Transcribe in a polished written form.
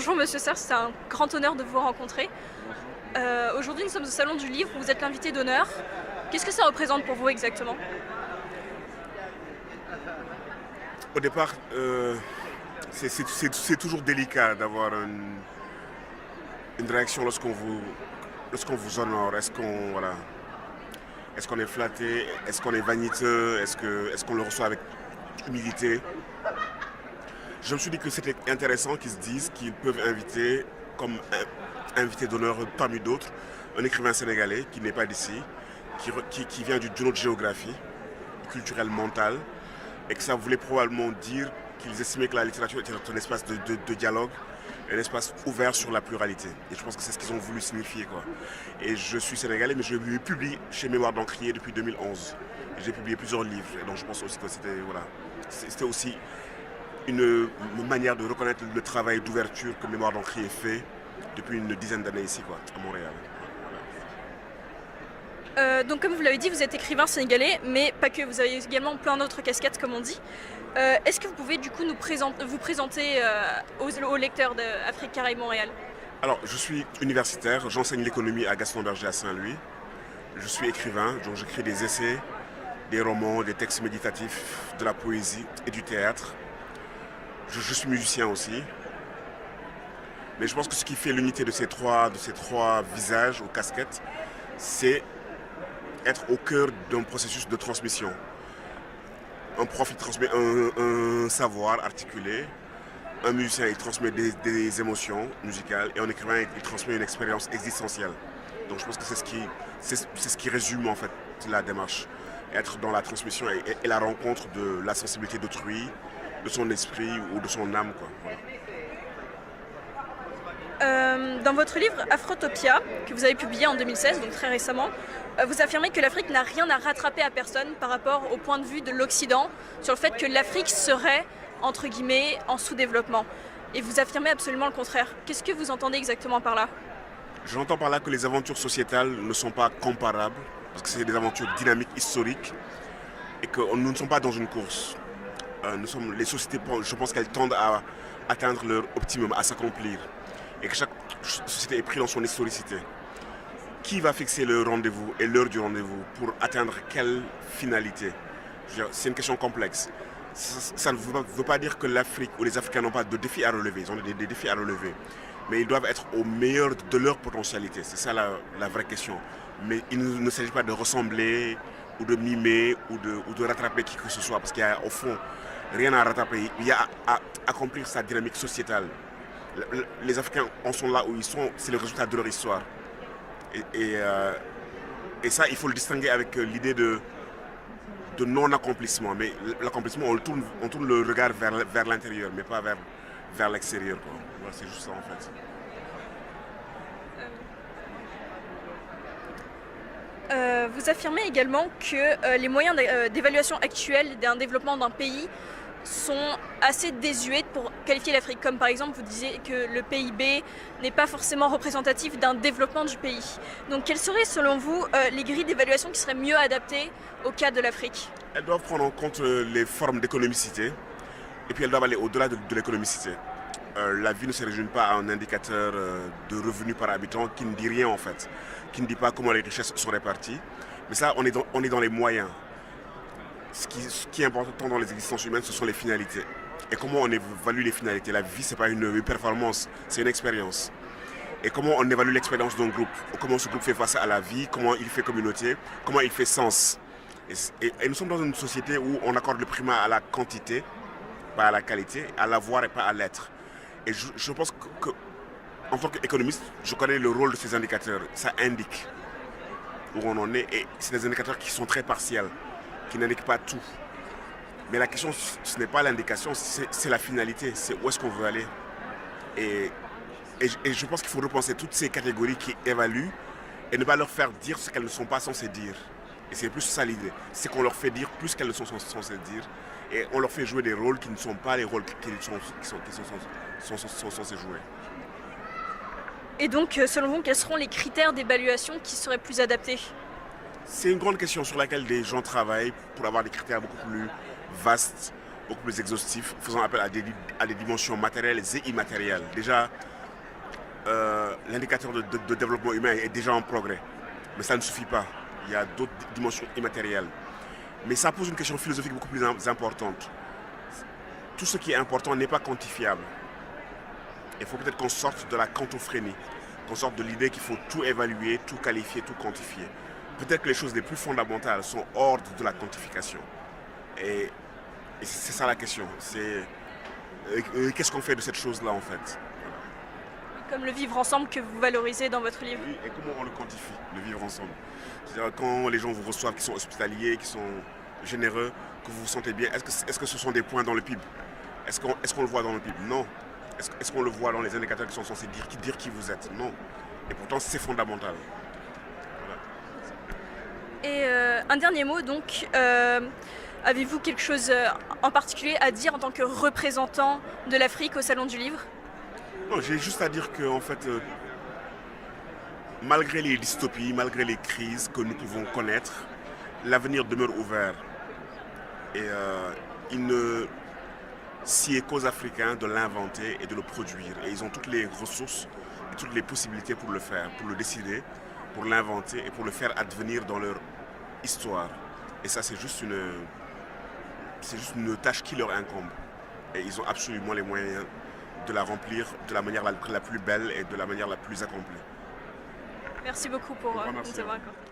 Bonjour Monsieur Serres, c'est un grand honneur de vous rencontrer. Aujourd'hui nous sommes au Salon du Livre, vous êtes l'invité d'honneur. Qu'est-ce que ça représente pour vous exactement? Au départ, c'est toujours délicat d'avoir une réaction lorsqu'on vous honore. Est-ce qu'on est flatté? Est-ce qu'on est vaniteux? Est-ce qu'on le reçoit avec humilité? Je me suis dit que c'était intéressant qu'ils se disent qu'ils peuvent inviter, comme invité d'honneur parmi d'autres, un écrivain sénégalais qui n'est pas d'ici, qui vient d'une autre géographie culturelle, mentale, et que ça voulait probablement dire qu'ils estimaient que la littérature était un espace de dialogue, un espace ouvert sur la pluralité. Et je pense que c'est ce qu'ils ont voulu signifier, quoi. Et je suis sénégalais, mais je publie chez Mémoire d'Encrier depuis 2011. J'ai publié plusieurs livres, et donc je pense aussi que c'était aussi une manière de reconnaître le travail d'ouverture que Mémoire d'Encrier fait depuis une dizaine d'années ici, quoi, à Montréal. Donc comme vous l'avez dit, vous êtes écrivain sénégalais, mais pas que, vous avez également plein d'autres casquettes comme on dit. Est-ce que vous pouvez du coup vous présenter aux lecteurs d'Afrique Caraïbes Montréal? Alors, je suis universitaire, j'enseigne l'économie à Gaston Berger à Saint-Louis. Je suis écrivain, donc j'écris des essais, des romans, des textes méditatifs, de la poésie et du théâtre. Je suis musicien aussi. Mais je pense que ce qui fait l'unité de ces trois visages ou casquettes, c'est être au cœur d'un processus de transmission. Un prof, il transmet un savoir articulé. Un musicien, il transmet des émotions musicales. Et un écrivain, il transmet une expérience existentielle. Donc je pense que c'est ce qui résume en fait la démarche. Être dans la transmission et la rencontre de la sensibilité d'autrui, de son esprit ou de son âme, quoi. Voilà. Dans votre livre Afrotopia, que vous avez publié en 2016, donc très récemment, vous affirmez que l'Afrique n'a rien à rattraper à personne par rapport au point de vue de l'Occident sur le fait que l'Afrique serait, entre guillemets, en sous-développement. Et vous affirmez absolument le contraire. Qu'est-ce que vous entendez exactement par là? J'entends par là que les aventures sociétales ne sont pas comparables, parce que c'est des aventures dynamiques, historiques, et que nous ne sommes pas dans une course. Les sociétés, je pense qu'elles tendent à atteindre leur optimum, à s'accomplir. Et que chaque société est prise dans son historicité. Qui va fixer le rendez-vous et l'heure du rendez-vous pour atteindre quelle finalité? C'est une question complexe. Ça ne veut pas dire que l'Afrique ou les Africains n'ont pas de défis à relever. Ils ont des défis à relever. Mais ils doivent être au meilleur de leur potentialité. C'est ça la vraie question. Mais il ne s'agit pas de ressembler ou de mimer ou de rattraper qui que ce soit. Parce qu'il y a au fond rien à rattraper. Il y a à accomplir sa dynamique sociétale. Les Africains en sont là où ils sont, c'est le résultat de leur histoire. Et ça, il faut le distinguer avec l'idée de non-accomplissement. Mais l'accomplissement, on tourne le regard vers l'intérieur, mais pas vers l'extérieur. Voilà, c'est juste ça en fait. Vous affirmez également que les moyens d'évaluation actuels d'un développement d'un pays sont assez désuets pour qualifier l'Afrique. Comme par exemple, vous disiez que le PIB n'est pas forcément représentatif d'un développement du pays. Donc quelles seraient selon vous les grilles d'évaluation qui seraient mieux adaptées au cas de l'Afrique? Elles doivent prendre en compte les formes d'économicité et puis elles doivent aller au-delà de l'économicité. La vie ne se résume pas à un indicateur de revenus par habitant qui ne dit rien en fait, qui ne dit pas comment les richesses sont réparties. Mais ça, on est dans les moyens. Ce qui est important dans les existences humaines, ce sont les finalités. Et comment on évalue les finalités? La vie, ce n'est pas une performance, c'est une expérience. Et comment on évalue l'expérience d'un groupe? Comment ce groupe fait face à la vie? Comment il fait communauté? Comment il fait sens? Et nous sommes dans une société où on accorde le primat à la quantité, pas à la qualité, à l'avoir et pas à l'être. Et je pense que, en tant qu'économiste, je connais le rôle de ces indicateurs. Ça indique où on en est. Et c'est des indicateurs qui sont très partiels, qui n'indiquent pas tout. Mais la question, ce n'est pas l'indication, c'est la finalité, c'est où est-ce qu'on veut aller. Et je pense qu'il faut repenser toutes ces catégories qui évaluent et ne pas leur faire dire ce qu'elles ne sont pas censées dire. Et c'est plus ça l'idée, c'est qu'on leur fait dire plus qu'elles ne sont censées dire. Et on leur fait jouer des rôles qui ne sont pas les rôles qu'ils sont censés jouer. Et donc, selon vous, quels seront les critères d'évaluation qui seraient plus adaptés? C'est une grande question sur laquelle des gens travaillent pour avoir des critères beaucoup plus vastes, beaucoup plus exhaustifs, faisant appel à des dimensions matérielles et immatérielles. Déjà, l'indicateur de développement humain est déjà en progrès. Mais ça ne suffit pas. Il y a d'autres dimensions immatérielles. Mais ça pose une question philosophique beaucoup plus importante. Tout ce qui est important n'est pas quantifiable. Il faut peut-être qu'on sorte de la quantophrénie, qu'on sorte de l'idée qu'il faut tout évaluer, tout qualifier, tout quantifier. Peut-être que les choses les plus fondamentales sont hors de la quantification. Et c'est ça la question. C'est qu'est-ce qu'on fait de cette chose-là en fait? Comme le vivre ensemble que vous valorisez dans votre livre. Oui, et comment on le quantifie, le vivre ensemble? C'est-à-dire quand les gens vous reçoivent, qui sont hospitaliers, qui sont généreux, que vous vous sentez bien, est-ce que ce sont des points dans le PIB? Est-ce qu'on le voit dans le PIB? Non. Est-ce qu'on le voit dans les indicateurs qui sont censés dire qui vous êtes? Non. Et pourtant, c'est fondamental. Voilà. Et un dernier mot, donc, avez-vous quelque chose en particulier à dire en tant que représentant de l'Afrique au Salon du Livre? Non, j'ai juste à dire que, en fait, malgré les dystopies, malgré les crises que nous pouvons connaître, l'avenir demeure ouvert. Et il ne s'y est qu'aux Africains de l'inventer et de le produire. Et ils ont toutes les ressources et toutes les possibilités pour le faire, pour le décider, pour l'inventer et pour le faire advenir dans leur histoire. Et ça, c'est juste une tâche qui leur incombe. Et ils ont absolument les moyens de la remplir de la manière la plus belle et de la manière la plus accomplie. Merci beaucoup pour nous avoir accordé.